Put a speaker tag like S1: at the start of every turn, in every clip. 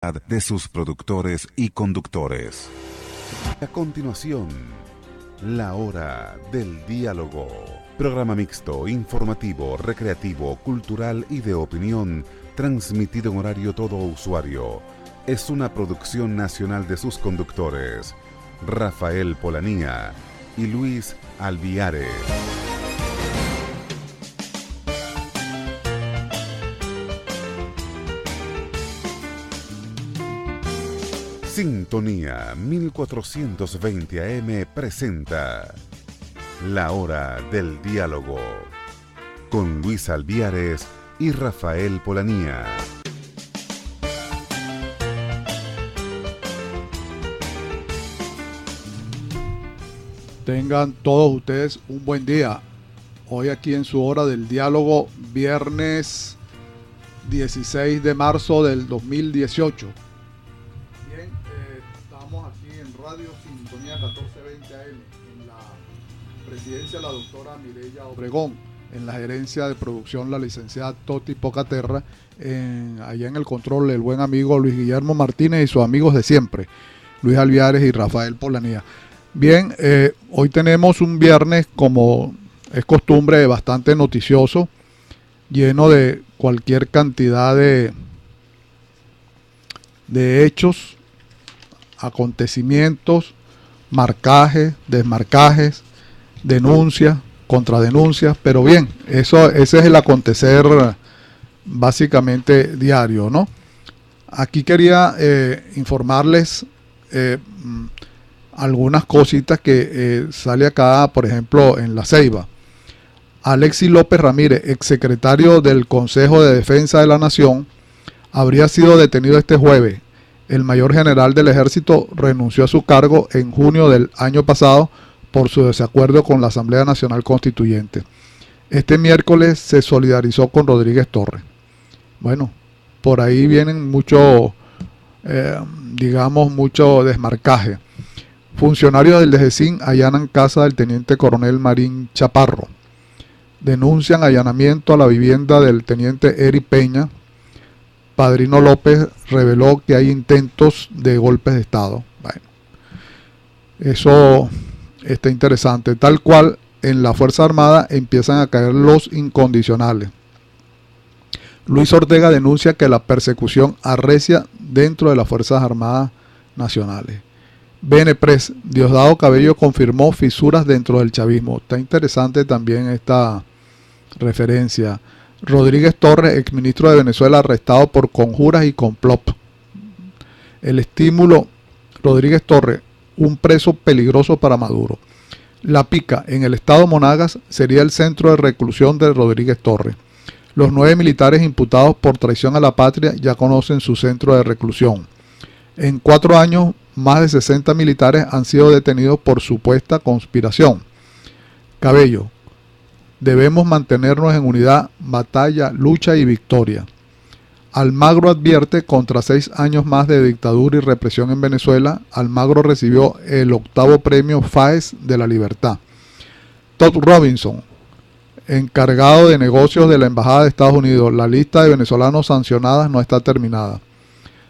S1: de sus productores y conductores. A continuación, la hora del diálogo. Programa mixto, informativo, recreativo, cultural y de opinión, transmitido en horario todo usuario. Es una producción nacional de sus conductores, Rafael Polanía y Luis Alviares. Sintonía 1420 AM presenta La Hora del Diálogo con Luis Alviares y Rafael Polanía.
S2: Tengan todos ustedes un buen día. Hoy aquí en su Hora del Diálogo, viernes 16 de marzo del 2018. Estamos aquí en Radio Sintonía 1420 AM, en la presidencia de la doctora Mireya Obregón, en la gerencia de producción la licenciada Toti Pocaterra, allá en el control el buen amigo Luis Guillermo Martínez y sus amigos de siempre, Luis Alviares y Rafael Polanía. Bien, hoy tenemos un viernes, como es costumbre, bastante noticioso, lleno de cualquier cantidad de hechos, acontecimientos, marcajes, desmarcajes, denuncias, contradenuncias, pero bien, ese es el acontecer básicamente diario, ¿no? Aquí quería informarles algunas cositas que sale acá, por ejemplo, en La Ceiba. Alexis López Ramírez, exsecretario del Consejo de Defensa de la Nación, habría sido detenido este jueves. El mayor general del ejército renunció a su cargo en junio del año pasado por su desacuerdo con la Asamblea Nacional Constituyente. Este miércoles se solidarizó con Rodríguez Torres. Bueno, por ahí vienen mucho desmarcaje. Funcionarios del DGCIN allanan casa del teniente coronel Marín Chaparro. Denuncian allanamiento a la vivienda del teniente Eri Peña. Padrino López reveló que hay intentos de golpes de Estado. Bueno, eso está interesante. Tal cual, en la Fuerza Armada empiezan a caer los incondicionales. Luis Ortega denuncia que la persecución arrecia dentro de las Fuerzas Armadas Nacionales. BNPRES, Diosdado Cabello confirmó fisuras dentro del chavismo. Está interesante también esta referencia. Rodríguez Torres, exministro de Venezuela, arrestado por conjuras y complot. El estímulo, Rodríguez Torres, un preso peligroso para Maduro. La Pica, en el estado Monagas, sería el centro de reclusión de Rodríguez Torres. Los 9 militares imputados por traición a la patria ya conocen su centro de reclusión. En 4 años, más de 60 militares han sido detenidos por supuesta conspiración. Cabello, debemos mantenernos en unidad, batalla, lucha y victoria. Almagro advierte contra 6 años más de dictadura y represión en Venezuela. Almagro recibió el 8º premio FAES de la Libertad. Todd Robinson, encargado de negocios de la Embajada de Estados Unidos. La lista de venezolanos sancionadas no está terminada.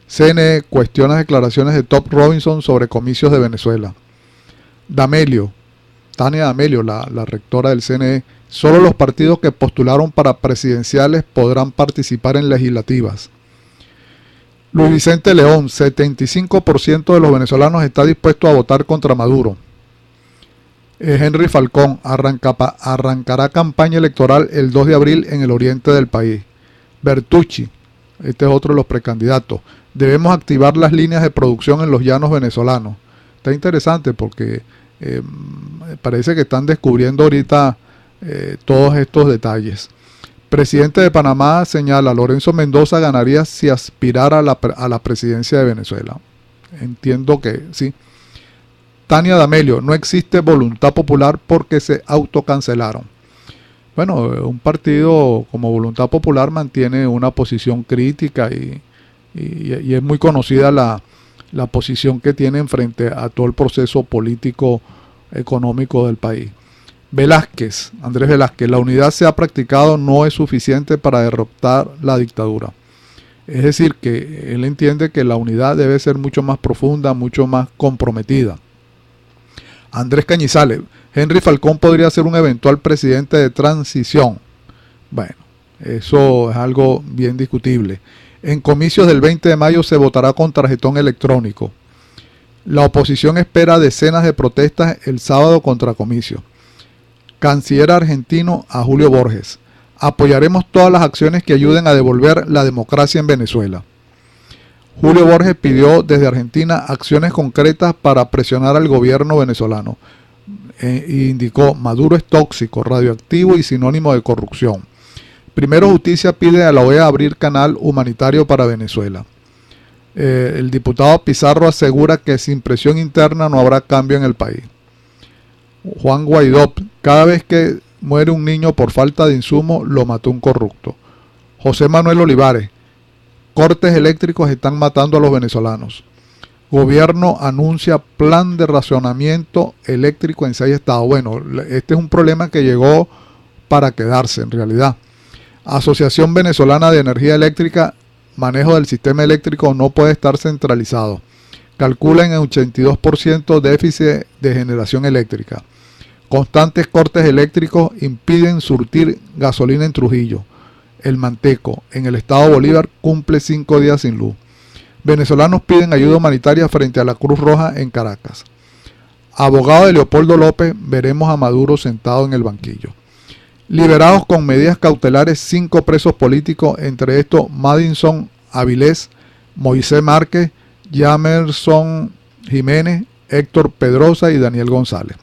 S2: CNE cuestiona declaraciones de Todd Robinson sobre comicios de Venezuela. Tania D'Amelio, la rectora del CNE, solo los partidos que postularon para presidenciales podrán participar en legislativas. Luis Vicente León, 75% de los venezolanos está dispuesto a votar contra Maduro. Henry Falcón, arrancará campaña electoral el 2 de abril en el oriente del país. Bertucci, este es otro de los precandidatos. Debemos activar las líneas de producción en los llanos venezolanos. Está interesante porque parece que están descubriendo ahorita todos estos detalles. Presidente de Panamá señala, Lorenzo Mendoza ganaría si aspirara a la presidencia de Venezuela. Entiendo que sí. Tania D'Amelio, no existe voluntad popular porque se autocancelaron. Bueno, un partido como Voluntad Popular mantiene una posición crítica y es muy conocida la posición que tienen frente a todo el proceso político económico del país. Andrés Velázquez, la unidad se ha practicado, no es suficiente para derrotar la dictadura. Es decir, que él entiende que la unidad debe ser mucho más profunda, mucho más comprometida. Andrés Cañizales, Henry Falcón podría ser un eventual presidente de transición. Bueno, eso es algo bien discutible. En comicios del 20 de mayo se votará con tarjetón electrónico. La oposición espera decenas de protestas el sábado contra comicios. Canciller argentino a Julio Borges. Apoyaremos todas las acciones que ayuden a devolver la democracia en Venezuela. Julio Borges pidió desde Argentina acciones concretas para presionar al gobierno venezolano. E indicó: Maduro es tóxico, radioactivo y sinónimo de corrupción. Primero Justicia pide a la OEA abrir canal humanitario para Venezuela. El diputado Pizarro asegura que sin presión interna no habrá cambio en el país. Juan Guaidó, cada vez que muere un niño por falta de insumo, lo mató un corrupto. José Manuel Olivares, cortes eléctricos están matando a los venezolanos. Gobierno anuncia plan de racionamiento eléctrico en 6 estados. Bueno, este es un problema que llegó para quedarse en realidad. Asociación Venezolana de Energía Eléctrica, manejo del sistema eléctrico no puede estar centralizado. Calculan en 82% déficit de generación eléctrica. Constantes cortes eléctricos impiden surtir gasolina en Trujillo. El Manteco, en el estado Bolívar, cumple 5 días sin luz. Venezolanos piden ayuda humanitaria frente a la Cruz Roja en Caracas. Abogado de Leopoldo López, veremos a Maduro sentado en el banquillo. Liberados con medidas cautelares 5 presos políticos, entre estos Madison Avilés, Moisés Márquez, Jamerson Jiménez, Héctor Pedrosa y Daniel González.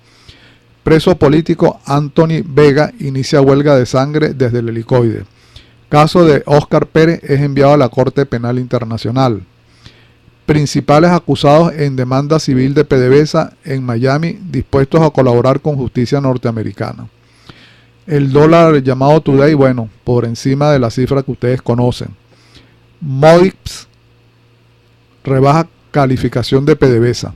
S2: Preso político Anthony Vega inicia huelga de sangre desde el helicoide. Caso de Óscar Pérez es enviado a la Corte Penal Internacional. Principales acusados en demanda civil de PDVSA en Miami dispuestos a colaborar con justicia norteamericana. El dólar llamado Today, bueno, por encima de la cifra que ustedes conocen. Moody's rebaja calificación de PDVSA.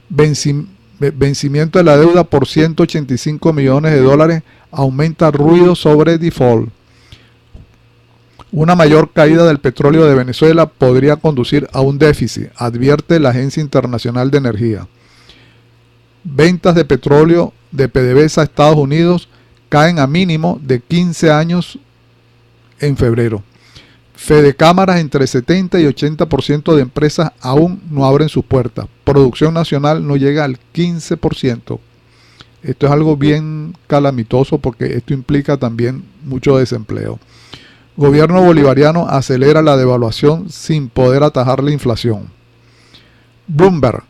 S2: Vencimiento de la deuda por 185 millones de dólares aumenta ruido sobre default. Una mayor caída del petróleo de Venezuela podría conducir a un déficit, advierte la Agencia Internacional de Energía. Ventas de petróleo de PDVSA a Estados Unidos caen a mínimo de 15 años en febrero. Fedecámaras, entre 70 y 80% de empresas aún no abren sus puertas. Producción nacional no llega al 15%. Esto es algo bien calamitoso porque esto implica también mucho desempleo. Gobierno bolivariano acelera la devaluación sin poder atajar la inflación. Bloomberg,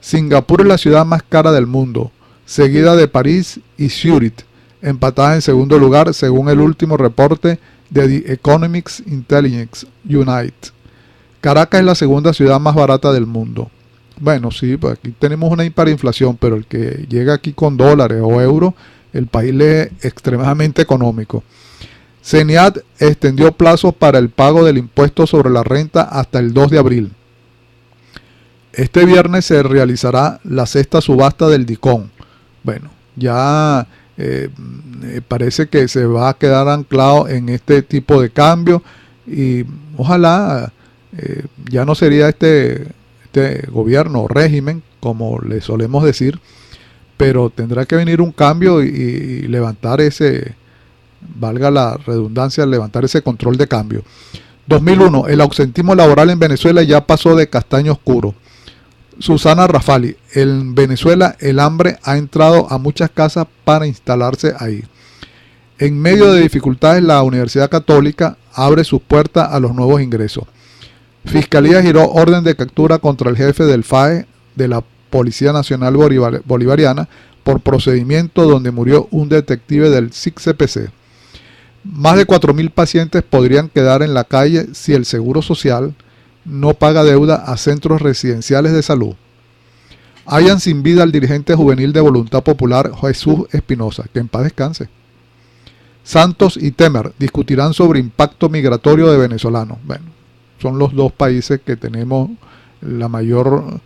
S2: Singapur es la ciudad más cara del mundo, seguida de París y Zúrich, empatadas en segundo lugar según el último reporte de The Economics Intelligence Unit. Caracas es la segunda ciudad más barata del mundo. Bueno, sí, pues aquí tenemos una hiperinflación, pero el que llega aquí con dólares o euros, el país le es extremadamente económico. CENIAT extendió plazos para el pago del impuesto sobre la renta hasta el 2 de abril. Este viernes se realizará la 6ª subasta del DICON. Bueno, ya parece que se va a quedar anclado en este tipo de cambio y ojalá ya no sería este gobierno o régimen, como le solemos decir, pero tendrá que venir un cambio y levantar ese, valga la redundancia, levantar ese control de cambio. 2001, el ausentismo laboral en Venezuela ya pasó de castaño oscuro. Susana Rafali, en Venezuela el hambre ha entrado a muchas casas para instalarse ahí. En medio de dificultades, la Universidad Católica abre sus puertas a los nuevos ingresos. Fiscalía giró orden de captura contra el jefe del FAE de la Policía Nacional Bolivariana por procedimiento donde murió un detective del SIC-CPC. Más de 4.000 pacientes podrían quedar en la calle si el Seguro Social no paga deuda a centros residenciales de salud. Hallan sin vida al dirigente juvenil de Voluntad Popular Jesús Espinosa, que en paz descanse. Santos y Temer discutirán sobre impacto migratorio de venezolanos. Bueno, son los dos países que tenemos la mayor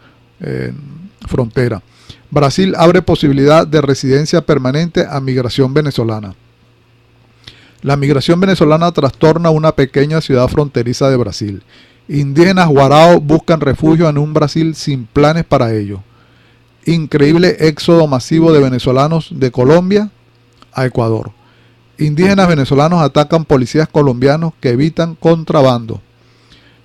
S2: frontera. Brasil abre posibilidad de residencia permanente a migración venezolana. La migración venezolana trastorna una pequeña ciudad fronteriza de Brasil. Indígenas guaraos buscan refugio en un Brasil sin planes para ello. Increíble éxodo masivo de venezolanos de Colombia a Ecuador. Indígenas venezolanos atacan policías colombianos que evitan contrabando.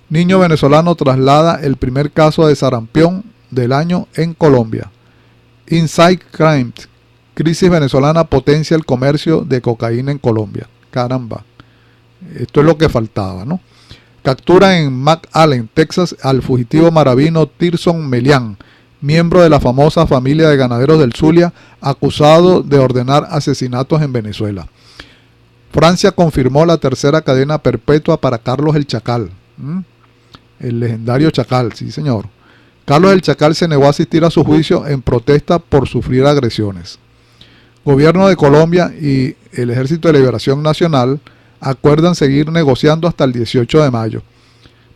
S2: Niño venezolano traslada el primer caso de sarampión del año en Colombia. Inside Crime. Crisis venezolana potencia el comercio de cocaína en Colombia. Caramba. Esto es lo que faltaba, ¿no? Captura en McAllen, Texas, al fugitivo maravino Tirson Melián, miembro de la famosa familia de ganaderos del Zulia, acusado de ordenar asesinatos en Venezuela. Francia confirmó la tercera cadena perpetua para Carlos el Chacal. El legendario Chacal, sí señor. Carlos el Chacal se negó a asistir a su juicio en protesta por sufrir agresiones. Gobierno de Colombia y el Ejército de Liberación Nacional acuerdan seguir negociando hasta el 18 de mayo.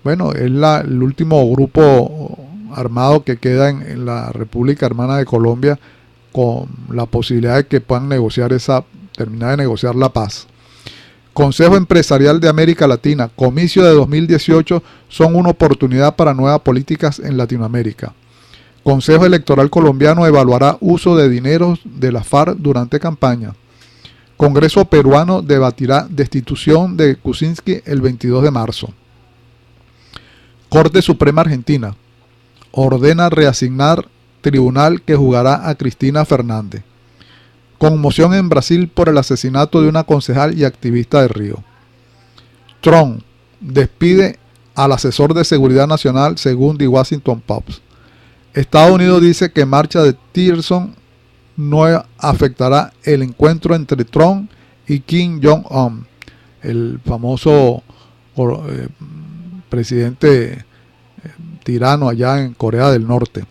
S2: Bueno, es el último grupo armado que queda en la República Hermana de Colombia, con la posibilidad de que puedan terminar de negociar la paz. Consejo Empresarial de América Latina, comicio de 2018 son una oportunidad para nuevas políticas en Latinoamérica. Consejo Electoral Colombiano evaluará uso de dineros de la FARC durante campaña. Congreso peruano debatirá destitución de Kuczynski el 22 de marzo. Corte Suprema Argentina ordena reasignar tribunal que juzgará a Cristina Fernández. Conmoción en Brasil por el asesinato de una concejal y activista de Río. Trump despide al asesor de seguridad nacional según The Washington Post. Estados Unidos dice que marcha de Tillerson no afectará el encuentro entre Trump y Kim Jong-un, el famoso presidente tirano allá en Corea del Norte.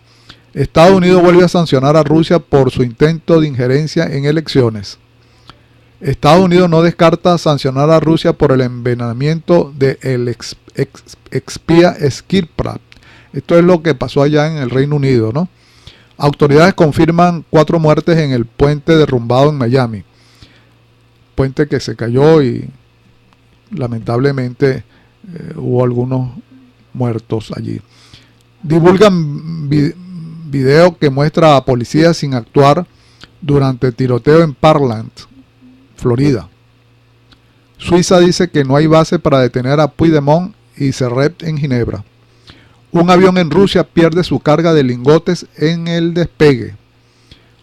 S2: Estados Unidos vuelve a sancionar a Rusia por su intento de injerencia en elecciones. Estados Unidos no descarta sancionar a Rusia por el envenenamiento del espía Skripal. Esto es lo que pasó allá en el Reino Unido, ¿no? Autoridades confirman 4 muertes en el puente derrumbado en Miami. Puente que se cayó y lamentablemente hubo algunos muertos allí. Divulgan video que muestra a policías sin actuar durante tiroteo en Parkland, Florida. Suiza dice que no hay base para detener a Puigdemont y Serret en Ginebra. Un avión en Rusia pierde su carga de lingotes en el despegue.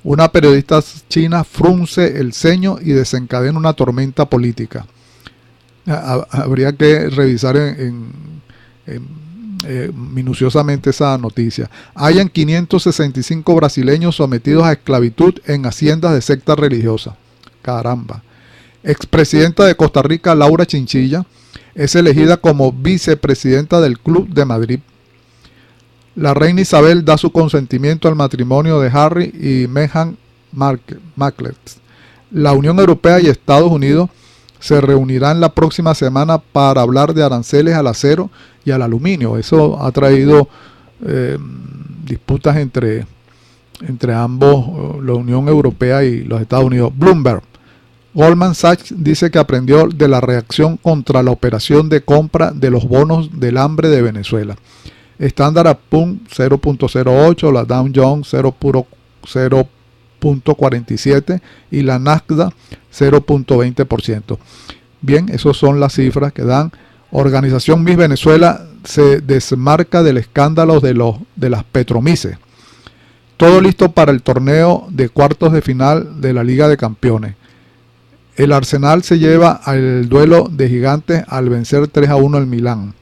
S2: Una periodista china frunce el ceño y desencadena una tormenta política. Habría que revisar minuciosamente esa noticia. Hayan 565 brasileños sometidos a esclavitud en haciendas de secta religiosa. Caramba. Expresidenta de Costa Rica, Laura Chinchilla, es elegida como vicepresidenta del Club de Madrid. La reina Isabel da su consentimiento al matrimonio de Harry y Meghan Markle. La Unión Europea y Estados Unidos se reunirán la próxima semana para hablar de aranceles al acero y al aluminio. Eso ha traído disputas entre ambos, la Unión Europea y los Estados Unidos. Bloomberg. Goldman Sachs dice que aprendió de la reacción contra la operación de compra de los bonos del hambre de Venezuela. Standard & Poor's 0.08, la Dow Jones 0.47 y la Nasdaq 0.20%. Bien, esas son las cifras que dan. Organización Miss Venezuela se desmarca del escándalo de las Petromises. Todo listo para el torneo de cuartos de final de la Liga de Campeones. El Arsenal se lleva al duelo de gigantes al vencer 3-1 al Milán.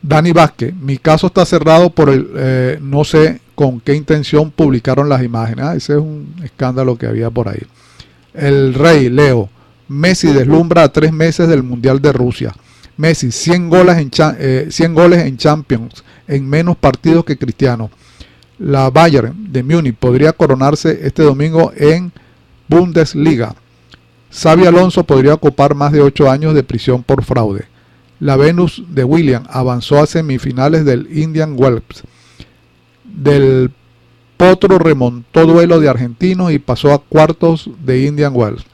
S2: Dani Vázquez, mi caso está cerrado por no sé con qué intención publicaron las imágenes. Ese es un escándalo que había por ahí. El Rey, Leo, Messi deslumbra a 3 meses del Mundial de Rusia. Messi, 100 goles en Champions, en menos partidos que Cristiano. La Bayern de Múnich podría coronarse este domingo en Bundesliga. Xabi Alonso podría ocupar más de 8 años de prisión por fraude. La Venus de Williams avanzó a semifinales del Indian Wells. Del Potro remontó duelo de argentinos y pasó a cuartos de Indian Wells.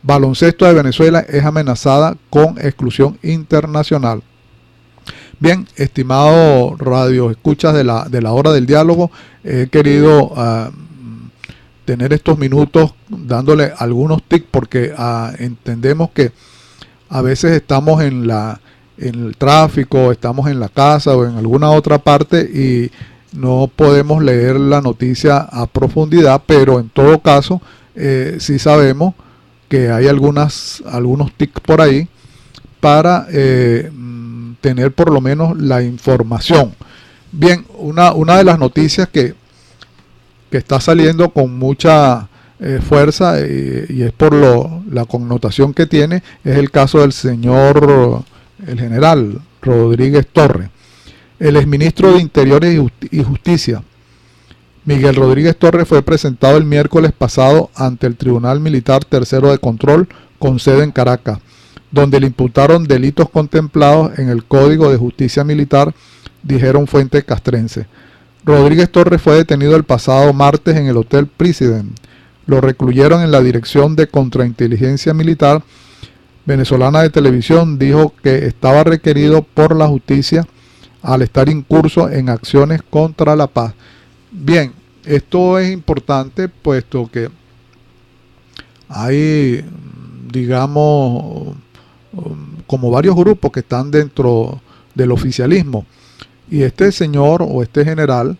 S2: baloncesto de Venezuela es amenazada con exclusión internacional. Bien, estimado radio escuchas de la hora del diálogo, he querido tener estos minutos dándole algunos tips porque entendemos que a veces estamos en el tráfico, estamos en la casa o en alguna otra parte y no podemos leer la noticia a profundidad, pero en todo caso sí sabemos que hay algunos tips por ahí para tener por lo menos la información. Bien, una de las noticias que está saliendo con mucha fuerza y es por la connotación que tiene, es el caso del el general Rodríguez Torres. El exministro de Interiores y Justicia, Miguel Rodríguez Torres, fue presentado el miércoles pasado ante el Tribunal Militar Tercero de Control con sede en Caracas, donde le imputaron delitos contemplados en el Código de Justicia Militar, dijeron fuentes castrenses. Rodríguez Torres fue detenido el pasado martes en el Hotel President. Lo recluyeron en la Dirección de Contrainteligencia Militar venezolana de televisión. Dijo que estaba requerido por la justicia al estar incurso en acciones contra la paz. Bien, esto es importante puesto que hay, digamos, como varios grupos que están dentro del oficialismo. Y este señor o este general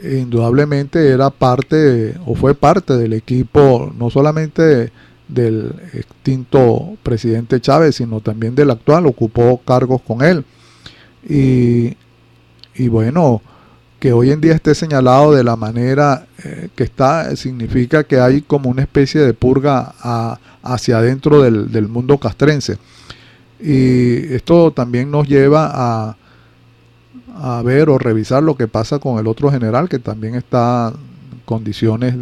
S2: indudablemente era parte o fue parte del equipo no solamente del extinto presidente Chávez, sino también del actual, ocupó cargos con él. Y bueno, que hoy en día esté señalado de la manera que está, significa que hay como una especie de purga hacia adentro del mundo castrense. Y esto también nos lleva a ver o revisar lo que pasa con el otro general que también está en condiciones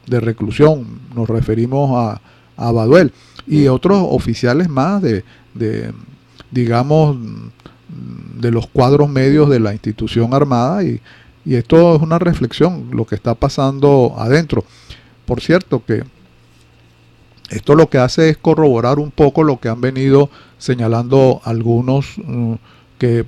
S2: de reclusión. Nos referimos a Baduel y otros oficiales más digamos, de los cuadros medios de la institución armada y esto es una reflexión, lo que está pasando adentro. Por cierto que esto lo que hace es corroborar un poco lo que han venido señalando algunos, que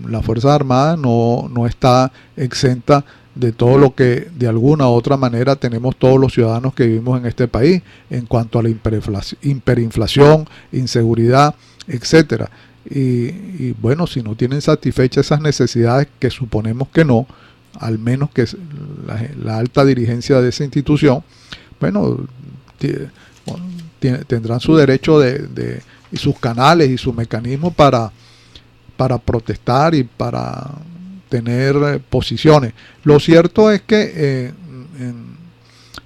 S2: la Fuerza Armada no está exenta de todo lo que de alguna u otra manera tenemos todos los ciudadanos que vivimos en este país en cuanto a la hiperinflación, inseguridad, etcétera. Y bueno, si no tienen satisfechas esas necesidades, que suponemos que no, al menos que la alta dirigencia de esa institución, bueno, tendrán su derecho y sus canales y sus mecanismos para protestar y para tener posiciones. Lo cierto es que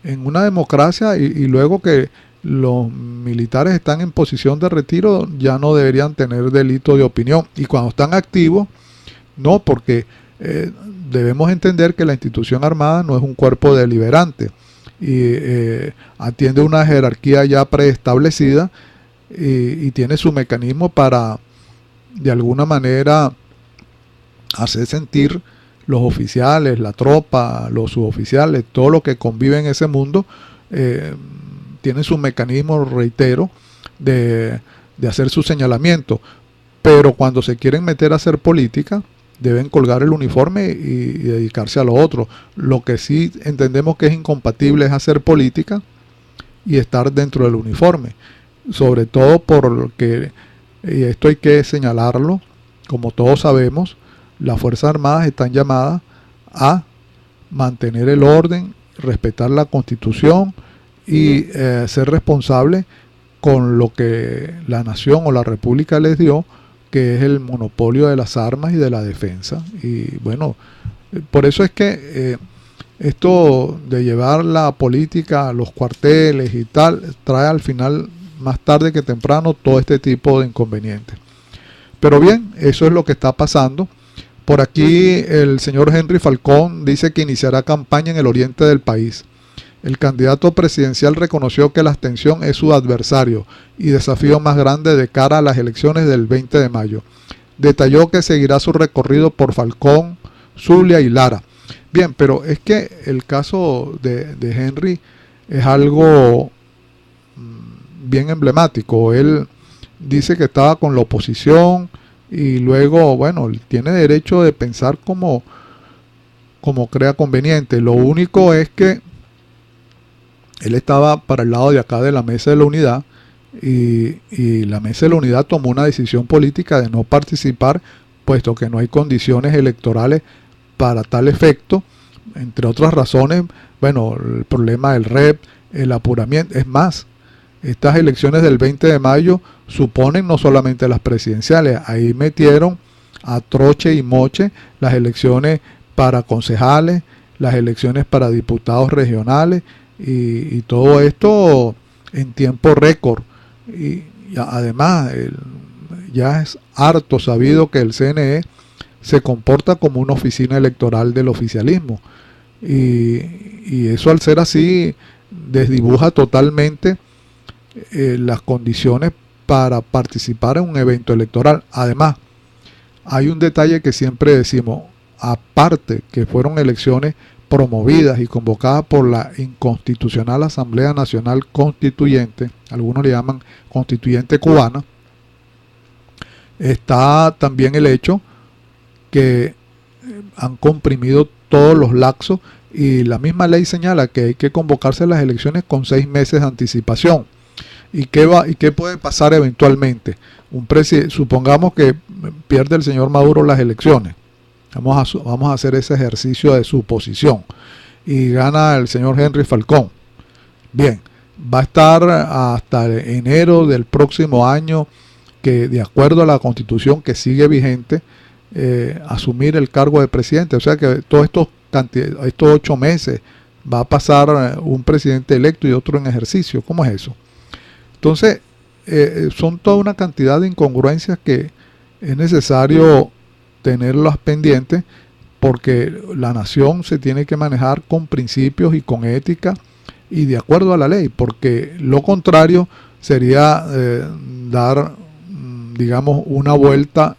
S2: en una democracia y luego que los militares están en posición de retiro, ya no deberían tener delito de opinión. Y cuando están activos, no, porque debemos entender que la institución armada no es un cuerpo deliberante y atiende una jerarquía ya preestablecida y tiene su mecanismo para, de alguna manera, hacer sentir los oficiales, la tropa, los suboficiales, todo lo que convive en ese mundo, tienen su mecanismo, reitero, de hacer su señalamiento. Pero cuando se quieren meter a hacer política, deben colgar el uniforme y dedicarse a lo otro. Lo que sí entendemos que es incompatible es hacer política y estar dentro del uniforme. Sobre todo porque, y esto hay que señalarlo, como todos sabemos, las Fuerzas Armadas están llamadas a mantener el orden, respetar la Constitución y ser responsables con lo que la nación o la república les dio, que es el monopolio de las armas y de la defensa. Y bueno, por eso es que esto de llevar la política a los cuarteles y tal, trae al final, más tarde que temprano, todo este tipo de inconvenientes. Pero bien, eso es lo que está pasando. Por aquí el señor Henry Falcón dice que iniciará campaña en el oriente del país. El candidato presidencial reconoció que la abstención es su adversario y desafío más grande de cara a las elecciones del 20 de mayo. Detalló que seguirá su recorrido por Falcón, Zulia y Lara. Bien, pero es que el caso de Henry es algo bien emblemático. Él dice que estaba con la oposición y luego, bueno, él tiene derecho de pensar como crea conveniente. Lo único es que él estaba para el lado de acá de la Mesa de la Unidad y la Mesa de la Unidad tomó una decisión política de no participar, puesto que no hay condiciones electorales para tal efecto, entre otras razones, bueno, el problema del REP, el apuramiento. Es más, estas elecciones del 20 de mayo suponen no solamente las presidenciales, ahí metieron a troche y moche las elecciones para concejales, las elecciones para diputados regionales y todo esto en tiempo récord. Y además, ya es harto sabido que el CNE se comporta como una oficina electoral del oficialismo. Y eso, al ser así, desdibuja totalmente las condiciones para participar en un evento electoral. Además, hay un detalle que siempre decimos, aparte que fueron elecciones promovidas y convocadas por la inconstitucional Asamblea Nacional Constituyente, algunos le llaman Constituyente Cubana, está también el hecho que han comprimido todos los lapsos y la misma ley señala que hay que convocarse las elecciones con 6 meses de anticipación. ¿Y qué puede pasar eventualmente? Supongamos que pierde el señor Maduro las elecciones. Vamos a hacer ese ejercicio de suposición. Y gana el señor Henry Falcón. Bien, va a estar hasta enero del próximo año, que de acuerdo a la Constitución que sigue vigente, asumir el cargo de presidente. O sea que todos estos 8 meses va a pasar un presidente electo y otro en ejercicio. ¿Cómo es eso? Entonces, son toda una cantidad de incongruencias que es necesario tenerlas pendientes, porque la nación se tiene que manejar con principios y con ética y de acuerdo a la ley, porque lo contrario sería dar, digamos, una vuelta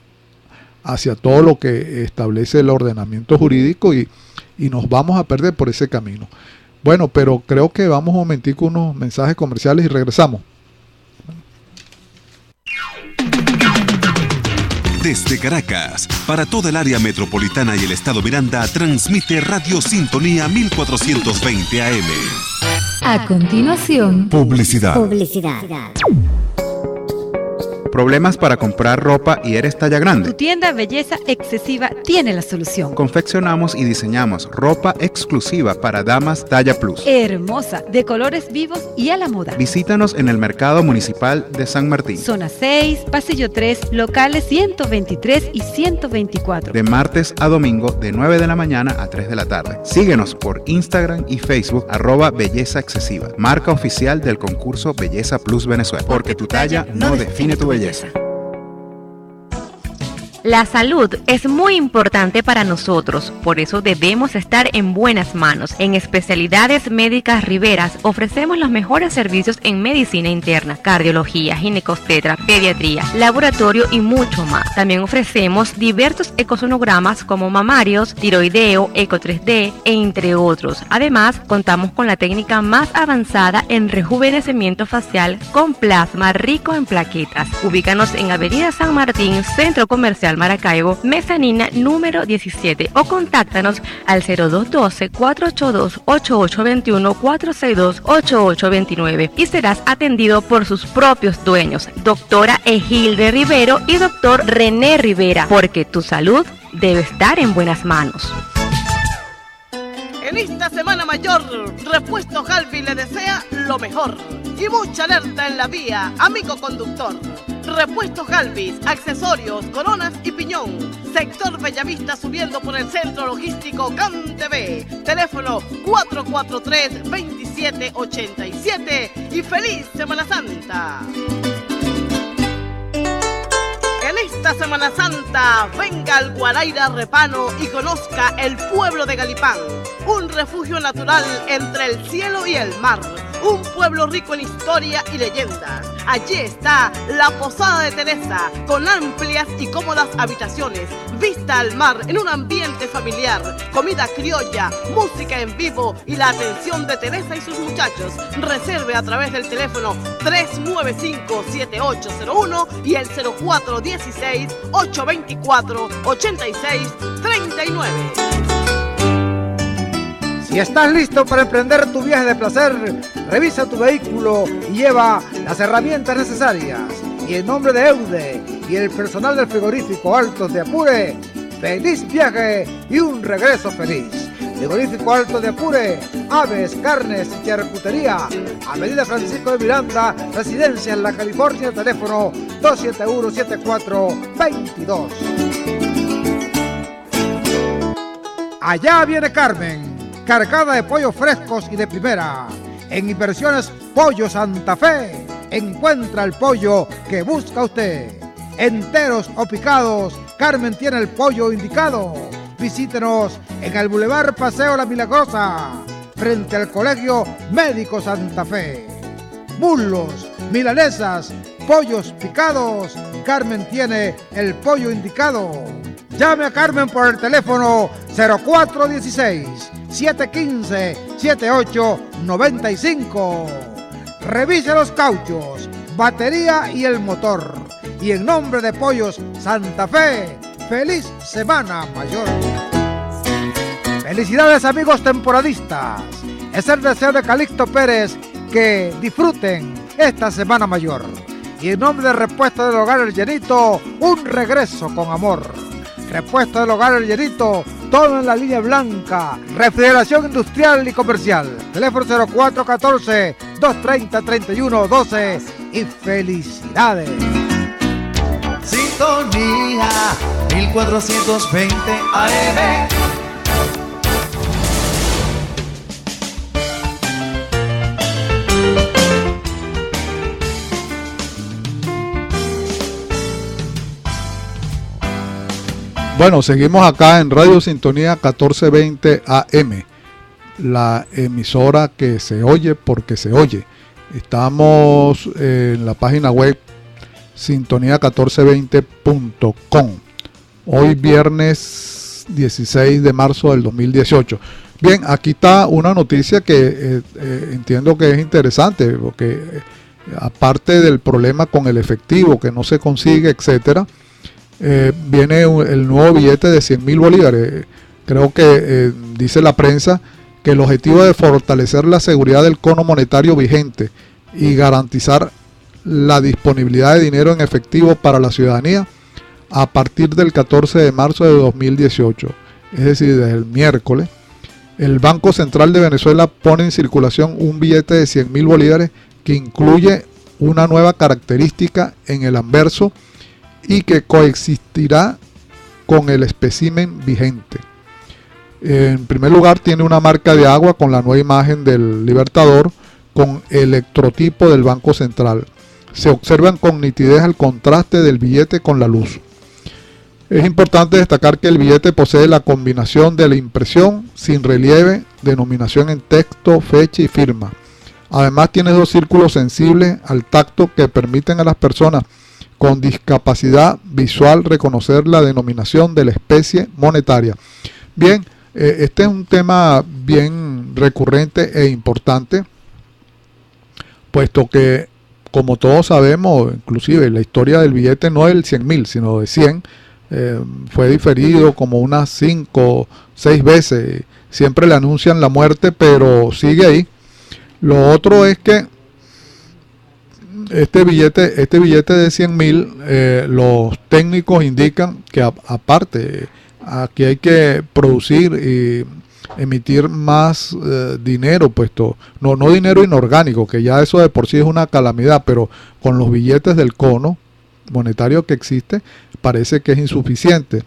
S2: hacia todo lo que establece el ordenamiento jurídico y nos vamos a perder por ese camino. Bueno, pero creo que vamos un momentico, unos mensajes comerciales y regresamos.
S3: Desde Caracas, para toda el área metropolitana y el estado Miranda, transmite Radio Sintonía 1420 AM.
S4: A continuación,
S3: Publicidad.
S5: ¿Problemas para comprar ropa y eres talla grande?
S6: Tu tienda Belleza Excesiva tiene la solución.
S5: Confeccionamos y diseñamos ropa exclusiva para damas talla plus.
S6: Hermosa, de colores vivos y a la moda.
S5: Visítanos en el Mercado Municipal de San Martín.
S6: Zona 6, Pasillo 3, locales 123 y 124.
S5: De martes a domingo, de 9 de la mañana a 3 de la tarde. Síguenos por Instagram y Facebook, @Belleza Excesiva, marca oficial del concurso Belleza Plus Venezuela. Porque tu talla no define tu belleza.
S7: La salud es muy importante para nosotros, por eso debemos estar en buenas manos. En Especialidades Médicas Riveras ofrecemos los mejores servicios en medicina interna, cardiología, ginecobstetra, pediatría, laboratorio y mucho más. También ofrecemos diversos ecosonogramas como mamarios, tiroideo, eco 3D, entre otros. Además, contamos con la técnica más avanzada en rejuvenecimiento facial con plasma rico en plaquetas. Ubícanos en Avenida San Martín, Centro Comercial Maracaibo, mezanina número 17, o contáctanos al 0212-482-8821, 462-8829 y serás atendido por sus propios dueños, doctora Egilde Rivero y doctor René Rivera, porque tu salud debe estar en buenas manos.
S8: En esta Semana Mayor, Repuestos Galvi le desea lo mejor y mucha alerta en la vía, amigo conductor. Repuestos Galvis, accesorios, coronas y piñón. Sector Bellavista subiendo por el centro logístico CAN TV. Teléfono 443-2787 y feliz Semana Santa. En esta Semana Santa, venga al Guaraira Repano y conozca el pueblo de Galipán, un refugio natural entre el cielo y el mar. un pueblo rico en historia y leyendas. Allí está la Posada de Teresa, con amplias y cómodas habitaciones, vista al mar en un ambiente familiar, comida criolla, música en vivo y la atención de Teresa y sus muchachos. Reserve a través del teléfono 395-7801 y el 0416-824-8639.
S9: Si estás listo para emprender tu viaje de placer, revisa tu vehículo y lleva las herramientas necesarias. Y en nombre de EUDE y el personal del frigorífico Altos de Apure, feliz viaje y un regreso feliz. Frigorífico Altos de Apure, aves, carnes y charcutería. Avenida Francisco de Miranda, Residencia en la California, teléfono 271-7422. Allá viene Carmen, cargada de pollos frescos y de primera. En Inversiones Pollo Santa Fe, encuentra el pollo que busca usted. Enteros o picados, Carmen tiene el pollo indicado. Visítenos en el Boulevard Paseo La Milagrosa, frente al Colegio Médico Santa Fe. Muslos, milanesas, pollos picados, Carmen tiene el pollo indicado. Llame a Carmen por el teléfono 0416-715-7895. Revise los cauchos, batería y el motor. Y en nombre de Pollos Santa Fe, ¡feliz Semana Mayor! ¡Felicidades, amigos temporadistas! Es el deseo de Calixto Pérez que disfruten esta Semana Mayor. Y en nombre de Repuesto del Hogar El Llenito, un regreso con amor. Repuesto del Hogar El Llenito, todo en la línea blanca. Refrigeración industrial y comercial. Teléfono 0414-230-3112 y felicidades.
S10: Sintonía 1420 AM.
S2: Bueno, seguimos acá en Radio Sintonía 1420 AM, la emisora que se oye porque se oye. Estamos en la página web sintonía1420.com. Hoy viernes 16 de marzo del 2018. Bien, aquí está una noticia que entiendo que es interesante, porque aparte del problema con el efectivo que no se consigue, etcétera, viene el nuevo billete de 100.000 bolívares. Creo que dice la prensa que el objetivo de fortalecer la seguridad del cono monetario vigente y garantizar la disponibilidad de dinero en efectivo para la ciudadanía a partir del 14 de marzo de 2018, es decir, desde el miércoles, el Banco Central de Venezuela pone en circulación un billete de 100.000 bolívares que incluye una nueva característica en el anverso y que coexistirá con el espécimen vigente. En primer lugar, tiene una marca de agua con la nueva imagen del Libertador con electrotipo del Banco Central. Se observan con nitidez el contraste del billete con la luz. Es importante destacar que el billete posee la combinación de la impresión sin relieve, denominación en texto, fecha y firma. Además tiene dos círculos sensibles al tacto que permiten a las personas con discapacidad visual reconocer la denominación de la especie monetaria. Bien, este es un tema bien recurrente e importante, puesto que, como todos sabemos, inclusive la historia del billete no es el 100.000, sino de 100, fue diferido como unas 5 o 6 veces. Siempre le anuncian la muerte, pero sigue ahí. Lo otro es que este billete de 100.000, los técnicos indican que aparte aquí hay que producir y emitir más dinero, puesto no dinero inorgánico, que ya eso de por sí es una calamidad, pero con los billetes del cono monetario que existe parece que es insuficiente.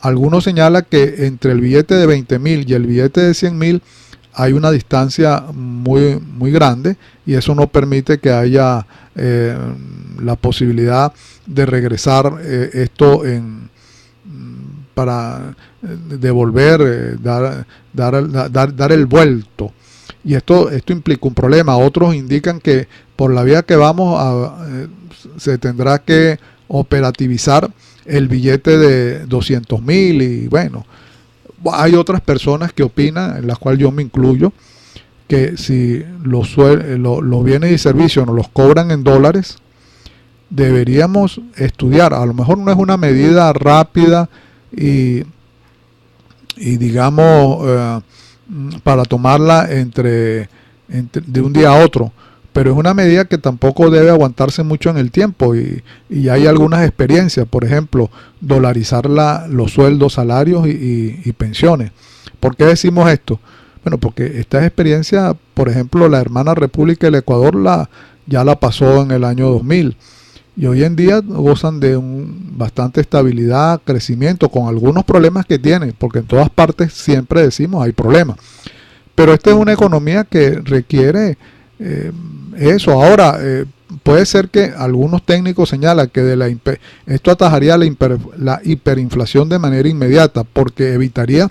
S2: Algunos señalan que entre el billete de 20.000 y el billete de 100.000 hay una distancia muy, muy grande, y eso no permite que haya la posibilidad de regresar esto para devolver, dar el vuelto. y esto implica un problema. Otros indican que por la vía que vamos se tendrá que operativizar el billete de 200.000 y bueno, hay otras personas que opinan, en las cuales yo me incluyo, que si los bienes y servicios nos los cobran en dólares, deberíamos estudiar. A lo mejor no es una medida rápida y digamos para tomarla de un día a otro, pero es una medida que tampoco debe aguantarse mucho en el tiempo y hay algunas experiencias, por ejemplo, dolarizar los sueldos, salarios y pensiones. ¿Por qué decimos esto? Bueno, porque esta experiencia, por ejemplo, la hermana República del Ecuador ya la pasó en el año 2000 y hoy en día gozan de bastante estabilidad, crecimiento, con algunos problemas que tienen, porque en todas partes siempre decimos hay problemas. Pero esta es una economía que requiere eso. Ahora, puede ser que algunos técnicos señalan que esto atajaría la hiperinflación de manera inmediata, porque evitaría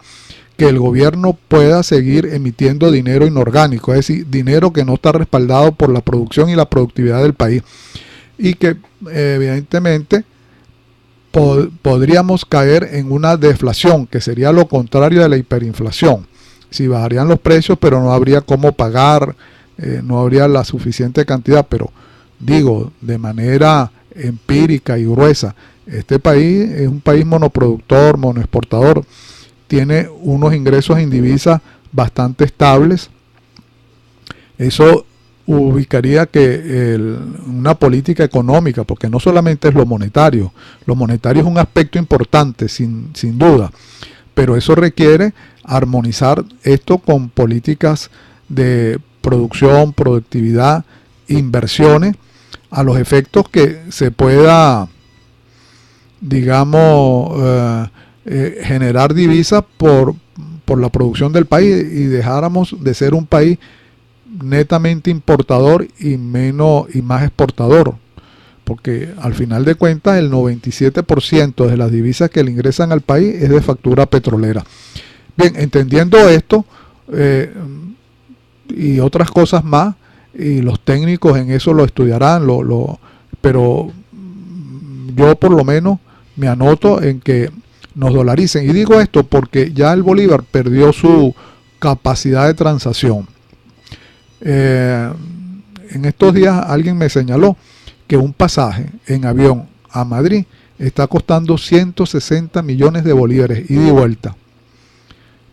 S2: que el gobierno pueda seguir emitiendo dinero inorgánico, es decir, dinero que no está respaldado por la producción y la productividad del país, y que evidentemente podríamos caer en una deflación, que sería lo contrario de la hiperinflación. Si bajarían los precios, pero no habría cómo pagar, no habría la suficiente cantidad, pero digo, de manera empírica y gruesa, este país es un país monoproductor, monoexportador, tiene unos ingresos en divisas bastante estables. Eso ubicaría que una política económica, porque no solamente es lo monetario es un aspecto importante sin duda, pero eso requiere armonizar esto con políticas de producción, productividad, inversiones, a los efectos que se pueda, digamos, generar divisas por la producción del país y dejáramos de ser un país netamente importador y más exportador, porque al final de cuentas el 97% de las divisas que le ingresan al país es de factura petrolera. Bien, entendiendo esto y otras cosas más, y los técnicos en eso lo estudiarán, pero yo por lo menos me anoto en que nos dolaricen, y digo esto porque ya el bolívar perdió su capacidad de transacción. En estos días alguien me señaló que un pasaje en avión a Madrid está costando 160 millones de bolívares ida y vuelta.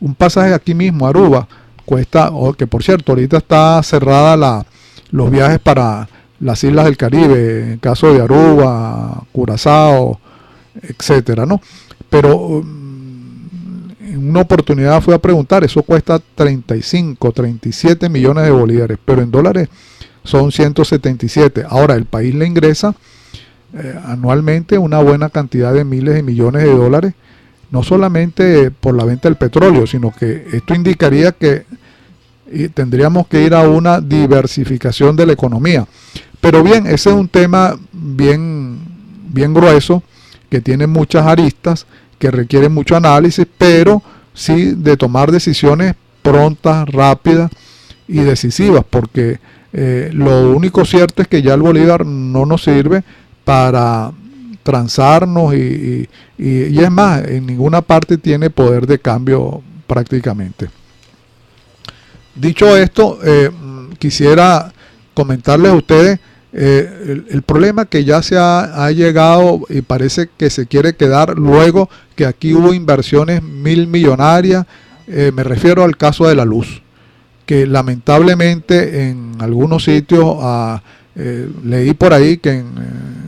S2: Un pasaje aquí mismo a Aruba cuesta, que por cierto ahorita está cerrada los viajes para las islas del Caribe, en caso de Aruba, Curazao, etcétera, ¿no? Pero en una oportunidad fui a preguntar, eso cuesta 35, 37 millones de bolívares, pero en dólares son 177. Ahora, el país le ingresa anualmente una buena cantidad de miles de millones de dólares, no solamente por la venta del petróleo, sino que esto indicaría que tendríamos que ir a una diversificación de la economía. Pero bien, ese es un tema bien grueso, que tiene muchas aristas, que requiere mucho análisis, pero sí de tomar decisiones prontas, rápidas y decisivas, porque lo único cierto es que ya el bolívar no nos sirve para transarnos y es más, en ninguna parte tiene poder de cambio prácticamente. Dicho esto, quisiera comentarles a ustedes el problema que ya se ha llegado y parece que se quiere quedar luego que aquí hubo inversiones millonarias. Me refiero al caso de la luz, que lamentablemente en algunos sitios leí por ahí que en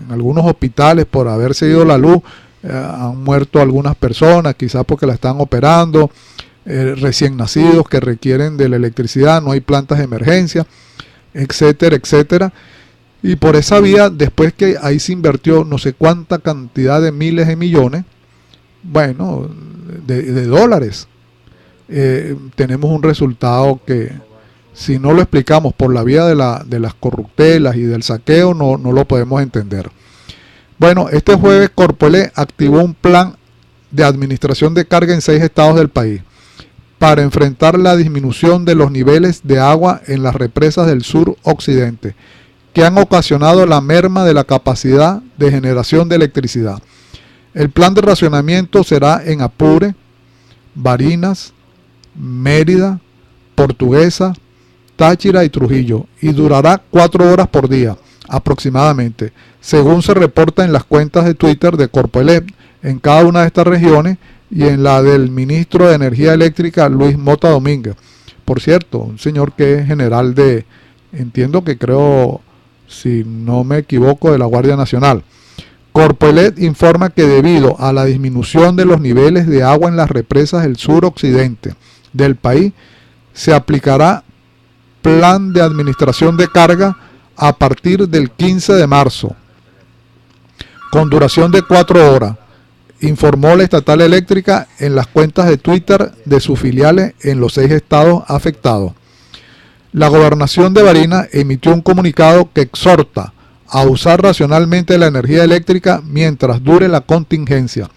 S2: algunos hospitales por haberse ido la luz han muerto algunas personas, quizás porque la están operando, recién nacidos que requieren de la electricidad, no hay plantas de emergencia, etcétera, etcétera. Y por esa vía, después que ahí se invirtió no sé cuánta cantidad de miles de millones, bueno, de dólares, tenemos un resultado que si no lo explicamos por la vía de las corruptelas y del saqueo, no lo podemos entender. Bueno, este jueves Corpoelec activó un plan de administración de carga en 6 estados del país para enfrentar la disminución de los niveles de agua en las represas del sur-occidente, que han ocasionado la merma de la capacidad de generación de electricidad. El plan de racionamiento será en Apure, Barinas, Mérida, Portuguesa, Táchira y Trujillo, y durará 4 horas por día aproximadamente, según se reporta en las cuentas de Twitter de Corpoelec en cada una de estas regiones y en la del ministro de Energía Eléctrica, Luis Mota Domínguez. Por cierto, un señor que es general de, entiendo que creo, si no me equivoco, de la Guardia Nacional. Corpoelec informa que debido a la disminución de los niveles de agua en las represas del suroccidente del país, se aplicará plan de administración de carga a partir del 15 de marzo, con duración de 4 horas, informó la estatal eléctrica en las cuentas de Twitter de sus filiales en los 6 estados afectados. La gobernación de Barinas emitió un comunicado que exhorta a usar racionalmente la energía eléctrica mientras dure la contingencia.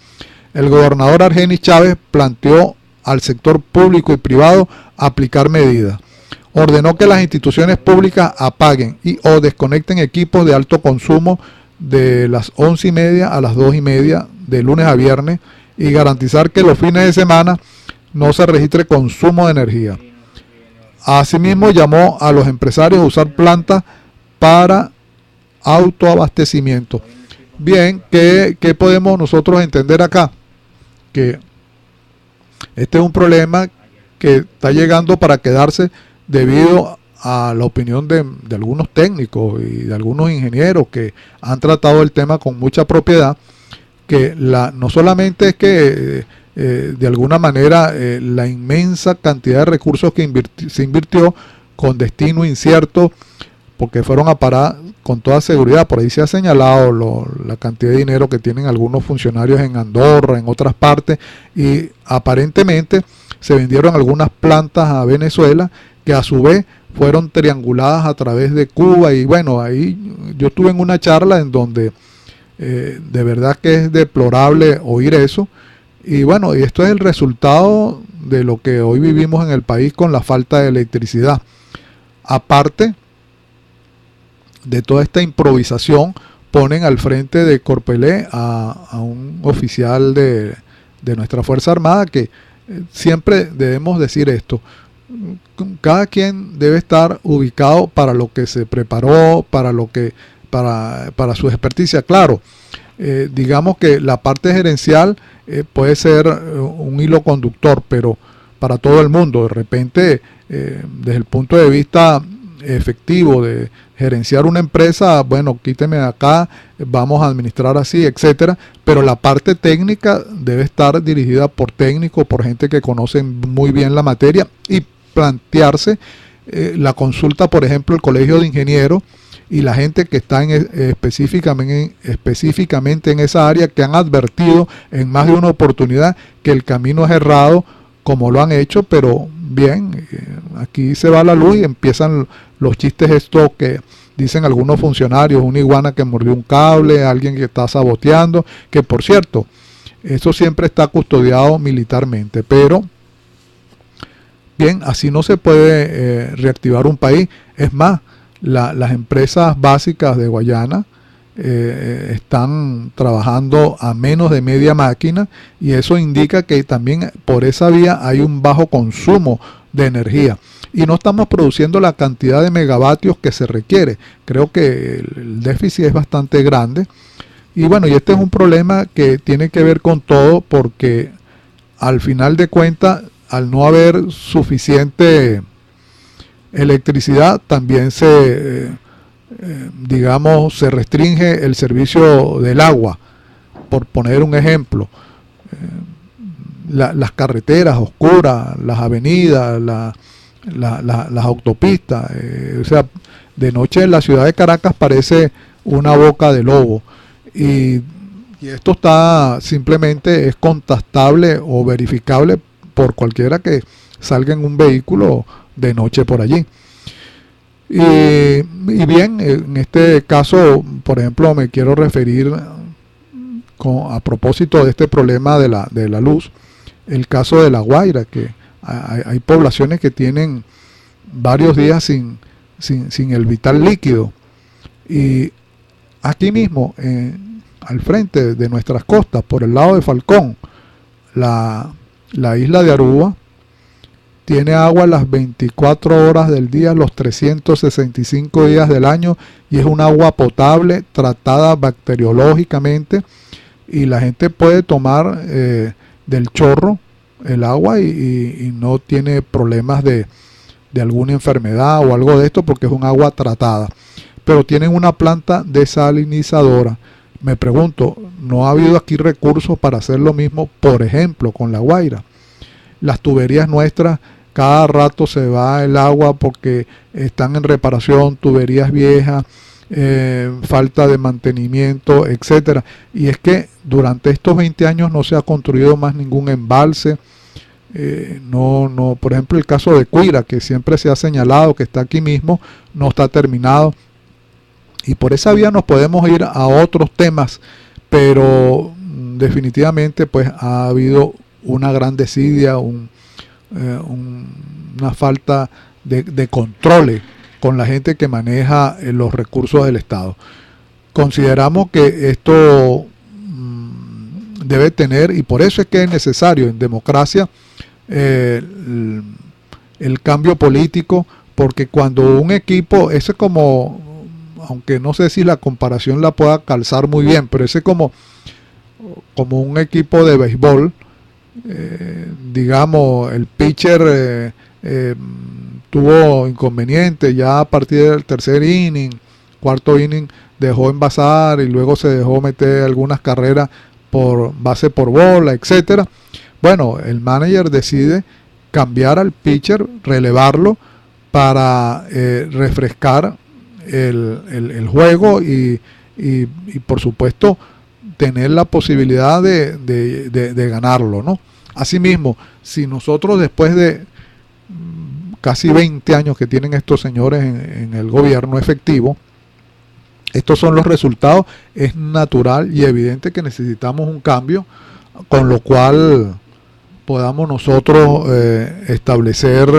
S2: El gobernador Argenis Chávez planteó al sector público y privado aplicar medidas. Ordenó que las instituciones públicas apaguen y o desconecten equipos de alto consumo de las 11:30 a las 2:30 de lunes a viernes y garantizar que los fines de semana no se registre consumo de energía. Asimismo, llamó a los empresarios a usar plantas para autoabastecimiento. Bien, ¿qué podemos nosotros entender acá? Que este es un problema que está llegando para quedarse debido a la opinión de algunos técnicos y de algunos ingenieros que han tratado el tema con mucha propiedad, que no solamente es que de alguna manera la inmensa cantidad de recursos que se invirtió con destino incierto, porque fueron a parar con toda seguridad, por ahí se ha señalado la cantidad de dinero que tienen algunos funcionarios en Andorra, en otras partes, y aparentemente se vendieron algunas plantas a Venezuela que a su vez fueron trianguladas a través de Cuba. Y bueno, ahí yo estuve en una charla en donde de verdad que es deplorable oír eso. Y bueno, y esto es el resultado de lo que hoy vivimos en el país con la falta de electricidad. Aparte de toda esta improvisación, ponen al frente de Corpoelec a un oficial de nuestra Fuerza Armada, que siempre debemos decir esto: cada quien debe estar ubicado para lo que se preparó, para su experticia. Claro, digamos que la parte gerencial puede ser un hilo conductor, pero para todo el mundo, de repente, desde el punto de vista efectivo de gerenciar una empresa, bueno, quíteme de acá, vamos a administrar así, etcétera, pero la parte técnica debe estar dirigida por técnicos, por gente que conoce muy bien la materia, y plantearse la consulta, por ejemplo, el Colegio de Ingenieros y la gente que está específicamente en esa área, que han advertido en más de una oportunidad que el camino es errado, como lo han hecho. Pero bien, aquí se va la luz y empiezan los chistes estos que dicen algunos funcionarios: una iguana que mordió un cable, alguien que está saboteando, que por cierto, eso siempre está custodiado militarmente. Pero bien, así no se puede reactivar un país. Es más, las empresas básicas de Guayana están trabajando a menos de media máquina, y eso indica que también por esa vía hay un bajo consumo de energía y no estamos produciendo la cantidad de megavatios que se requiere. Creo que el déficit es bastante grande, y bueno, y este es un problema que tiene que ver con todo, porque al final de cuentas, al no haber suficiente electricidad, también se restringe el servicio del agua. Por poner un ejemplo, las carreteras oscuras, las avenidas, las autopistas, o sea, de noche en la ciudad de Caracas parece una boca de lobo, y esto está simplemente es contestable o verificable por cualquiera que salga en un vehículo de noche por allí. Y bien, en este caso, por ejemplo, me quiero referir a propósito de este problema de la luz, el caso de La Guaira, que hay poblaciones que tienen varios días sin el vital líquido. Y aquí mismo, al frente de nuestras costas, por el lado de Falcón, la isla de Aruba tiene agua las 24 horas del día, los 365 días del año, y es un agua potable, tratada bacteriológicamente, y la gente puede tomar del chorro el agua y no tiene problemas de alguna enfermedad o algo de esto, porque es un agua tratada. Pero tienen una planta desalinizadora. Me pregunto, ¿no ha habido aquí recursos para hacer lo mismo, por ejemplo, con La Guaira? Las tuberías nuestras, cada rato se va el agua porque están en reparación, tuberías viejas, falta de mantenimiento, etcétera. Y es que durante estos 20 años no se ha construido más ningún embalse. Por ejemplo, el caso de Cuira, que siempre se ha señalado que está aquí mismo, no está terminado. Y por esa vía nos podemos ir a otros temas, pero definitivamente pues ha habido una gran desidia, una falta de controles con la gente que maneja los recursos del Estado. Consideramos que esto debe tener, y por eso es que es necesario en democracia el cambio político, porque cuando un equipo, ese es como, aunque no sé si la comparación la pueda calzar muy bien, pero ese como un equipo de béisbol, digamos, el pitcher tuvo inconveniente ya a partir del tercer inning, cuarto inning dejó envasar y luego se dejó meter algunas carreras por base por bola, etcétera. Bueno, el manager decide cambiar al pitcher, relevarlo para refrescar el juego y por supuesto tener la posibilidad de ganarlo, ¿no? Asimismo, si nosotros después de casi 20 años que tienen estos señores en el gobierno efectivo, estos son los resultados, es natural y evidente que necesitamos un cambio, con lo cual podamos nosotros establecer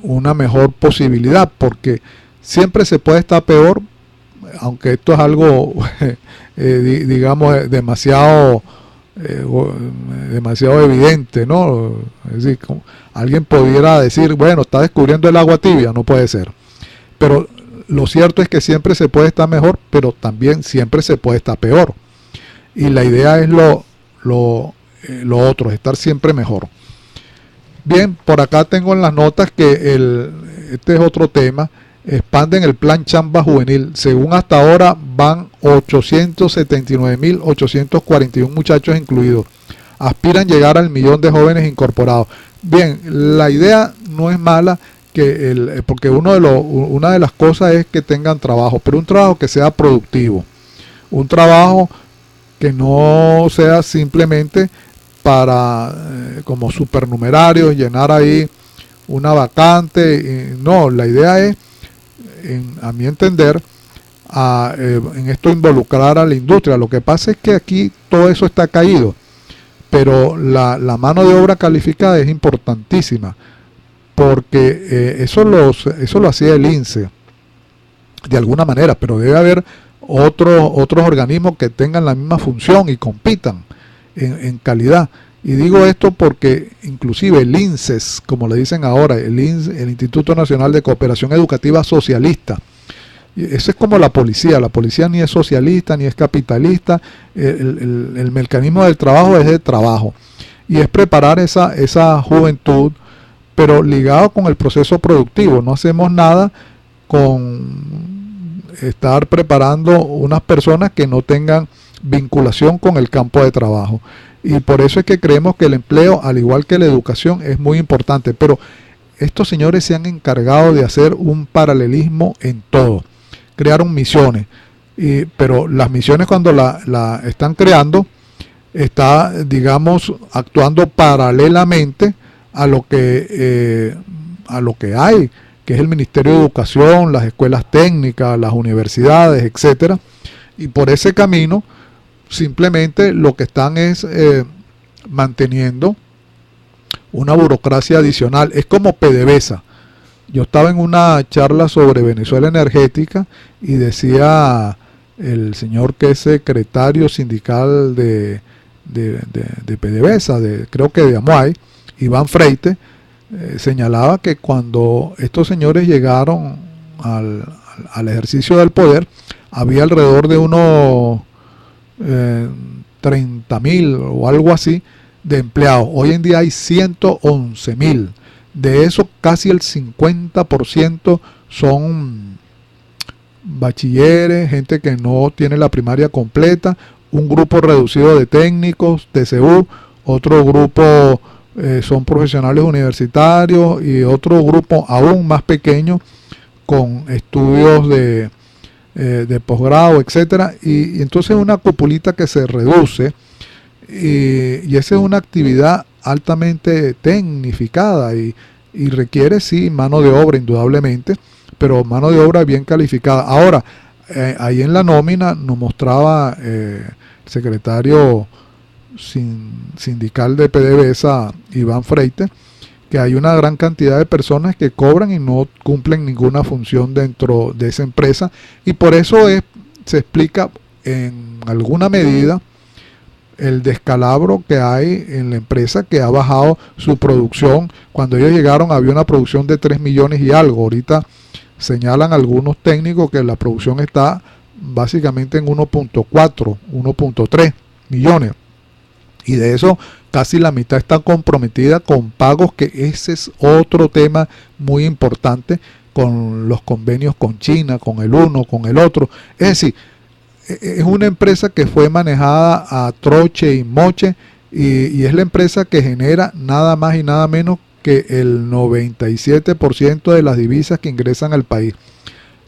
S2: una mejor posibilidad, porque siempre se puede estar peor, aunque esto es algo digamos demasiado evidente, ¿no? Es decir, como alguien pudiera decir, bueno, está descubriendo el agua tibia, no puede ser. Pero lo cierto es que siempre se puede estar mejor, pero también siempre se puede estar peor. Y la idea es lo otro, estar siempre mejor. Bien, por acá tengo en las notas que este es otro tema. Expanden el plan Chamba Juvenil. Según hasta ahora van 879.841 muchachos incluidos. Aspiran llegar al 1.000.000 de jóvenes incorporados. Bien, la idea no es mala, porque una de las cosas es que tengan trabajo, pero un trabajo que sea productivo. Un trabajo que no sea simplemente para como supernumerarios, llenar ahí una vacante. No, la idea es, a mi entender, en esto involucrar a la industria. Lo que pasa es que aquí todo eso está caído, pero la mano de obra calificada es importantísima, porque eso lo hacía el INSE de alguna manera, pero debe haber otros organismos que tengan la misma función y compitan en calidad. Y digo esto porque inclusive el INSES, como le dicen ahora, el Instituto Nacional de Cooperación Educativa Socialista, eso es como la policía ni es socialista ni es capitalista, el mecanismo del trabajo es de trabajo, y es preparar esa juventud, pero ligado con el proceso productivo. No hacemos nada con estar preparando unas personas que no tengan vinculación con el campo de trabajo. Y por eso es que creemos que el empleo, al igual que la educación, es muy importante. Pero estos señores se han encargado de hacer un paralelismo en todo. Crearon misiones. Pero las misiones, cuando la están creando, está, digamos, actuando paralelamente a lo que hay, que es el Ministerio de Educación, las escuelas técnicas, las universidades, etcétera. Y por ese camino simplemente lo que están es manteniendo una burocracia adicional. Es como PDVSA. Yo estaba en una charla sobre Venezuela energética y decía el señor que es secretario sindical de PDVSA, creo que de Amuay, Iván Freite, señalaba que cuando estos señores llegaron al ejercicio del poder, había alrededor de unos 30.000 o algo así de empleados. Hoy en día hay 111.000. De eso casi el 50% son bachilleres, gente que no tiene la primaria completa, un grupo reducido de técnicos, TCU, otro grupo son profesionales universitarios y otro grupo aún más pequeño con estudios de posgrado, etcétera, y entonces una cupulita que se reduce y esa es una actividad altamente tecnificada y requiere sí mano de obra indudablemente, pero mano de obra bien calificada. Ahora, ahí en la nómina nos mostraba el secretario sindical de PDVSA, Iván Freite, que hay una gran cantidad de personas que cobran y no cumplen ninguna función dentro de esa empresa, y por eso se explica en alguna medida el descalabro que hay en la empresa, que ha bajado su producción. Cuando ellos llegaron había una producción de 3 millones y algo. Ahorita señalan algunos técnicos que la producción está básicamente en 1.4, 1.3 millones. Y de eso casi la mitad está comprometida con pagos, que ese es otro tema muy importante, con los convenios con China, con el uno, con el otro. Es decir, es una empresa que fue manejada a troche y moche y es la empresa que genera nada más y nada menos que el 97% de las divisas que ingresan al país.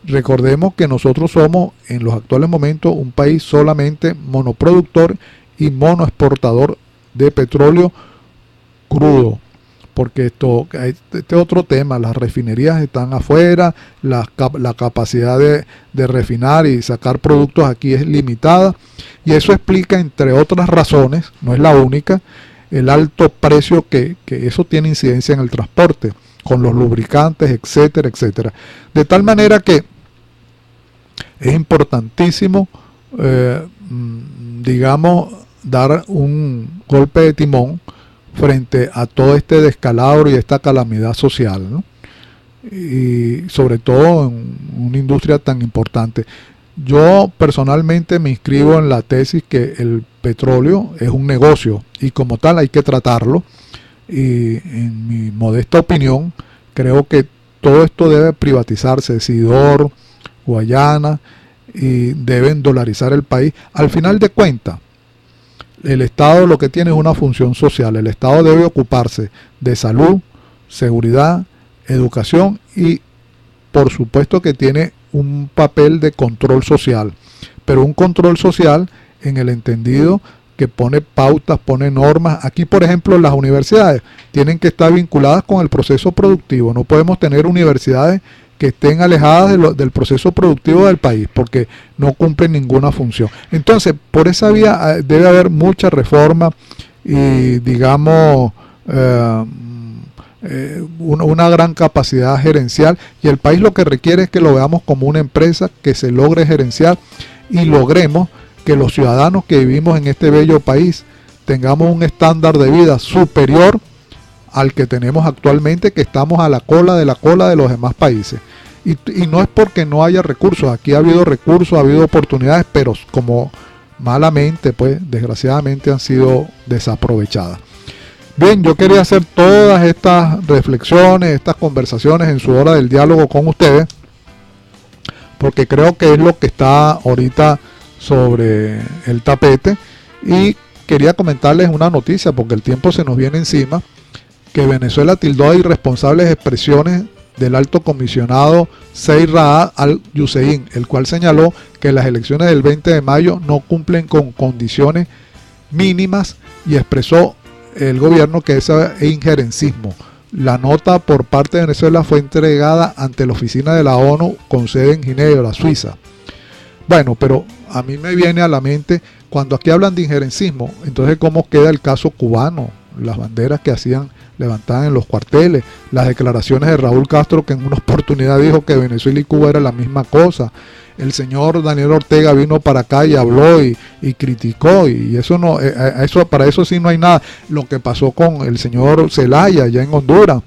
S2: Recordemos que nosotros somos en los actuales momentos un país solamente monoproductor y monoexportador de petróleo crudo, porque este otro tema, las refinerías están afuera, la capacidad de refinar y sacar productos aquí es limitada, y eso explica, entre otras razones, no es la única, el alto precio que eso tiene incidencia en el transporte, con los lubricantes, etcétera, etcétera. De tal manera que es importantísimo, digamos, dar un golpe de timón frente a todo este descalabro y esta calamidad social, ¿no? Y sobre todo en una industria tan importante. Yo personalmente me inscribo en la tesis que el petróleo es un negocio y como tal hay que tratarlo, y en mi modesta opinión creo que todo esto debe privatizarse, Sidor, Guayana, y deben dolarizar el país. Al final de cuentas, el Estado lo que tiene es una función social. El Estado debe ocuparse de salud, seguridad, educación y por supuesto que tiene un papel de control social, pero un control social en el entendido que pone pautas, pone normas. Aquí, por ejemplo, las universidades tienen que estar vinculadas con el proceso productivo. No podemos tener universidades que estén alejadas del proceso productivo del país, porque no cumplen ninguna función. Entonces, por esa vía debe haber mucha reforma y, digamos, una gran capacidad gerencial, y el país lo que requiere es que lo veamos como una empresa que se logre gerenciar y logremos que los ciudadanos que vivimos en este bello país tengamos un estándar de vida superior al que tenemos actualmente, que estamos a la cola de los demás países. Y no es porque no haya recursos, aquí ha habido recursos, ha habido oportunidades, pero como malamente, pues desgraciadamente han sido desaprovechadas. Bien, yo quería hacer todas estas reflexiones, estas conversaciones en su hora del diálogo con ustedes, porque creo que es lo que está ahorita sobre el tapete, y quería comentarles una noticia, porque el tiempo se nos viene encima, que Venezuela tildó de irresponsables expresiones del alto comisionado Zeid Ra'ad al-Hussein, el cual señaló que las elecciones del 20 de mayo no cumplen con condiciones mínimas y expresó el gobierno que ese es injerencismo. La nota por parte de Venezuela fue entregada ante la oficina de la ONU con sede en Ginebra, Suiza. Bueno, pero a mí me viene a la mente, cuando aquí hablan de injerencismo, entonces ¿cómo queda el caso cubano? las banderas que levantaban en los cuarteles, las declaraciones de Raúl Castro, que en una oportunidad dijo que Venezuela y Cuba era la misma cosa. El señor Daniel Ortega vino para acá y habló y criticó, y eso no, para eso sí no hay nada. Lo que pasó con el señor Zelaya allá en Honduras,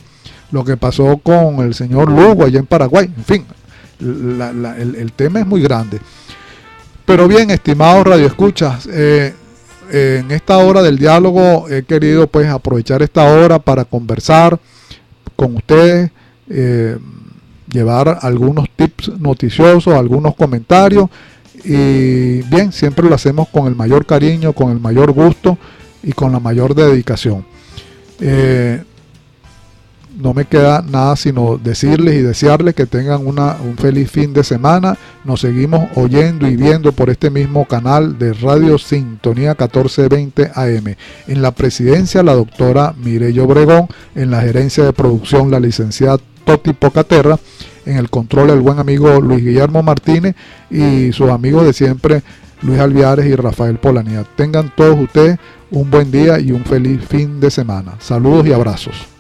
S2: lo que pasó con el señor Lugo allá en Paraguay, en fin, el tema es muy grande. Pero bien, estimados radioescuchas, en esta hora del diálogo he querido pues aprovechar esta hora para conversar con ustedes, llevar algunos tips noticiosos, algunos comentarios, y bien, siempre lo hacemos con el mayor cariño, con el mayor gusto y con la mayor dedicación. No me queda nada sino decirles y desearles que tengan un feliz fin de semana. Nos seguimos oyendo y viendo por este mismo canal de Radio Sintonía 1420 AM. En la presidencia, la doctora Mireya Obregón. En la gerencia de producción, la licenciada Toti Pocaterra. En el control, el buen amigo Luis Guillermo Martínez y sus amigos de siempre, Luis Alviares y Rafael Polanía. Tengan todos ustedes un buen día y un feliz fin de semana. Saludos y abrazos.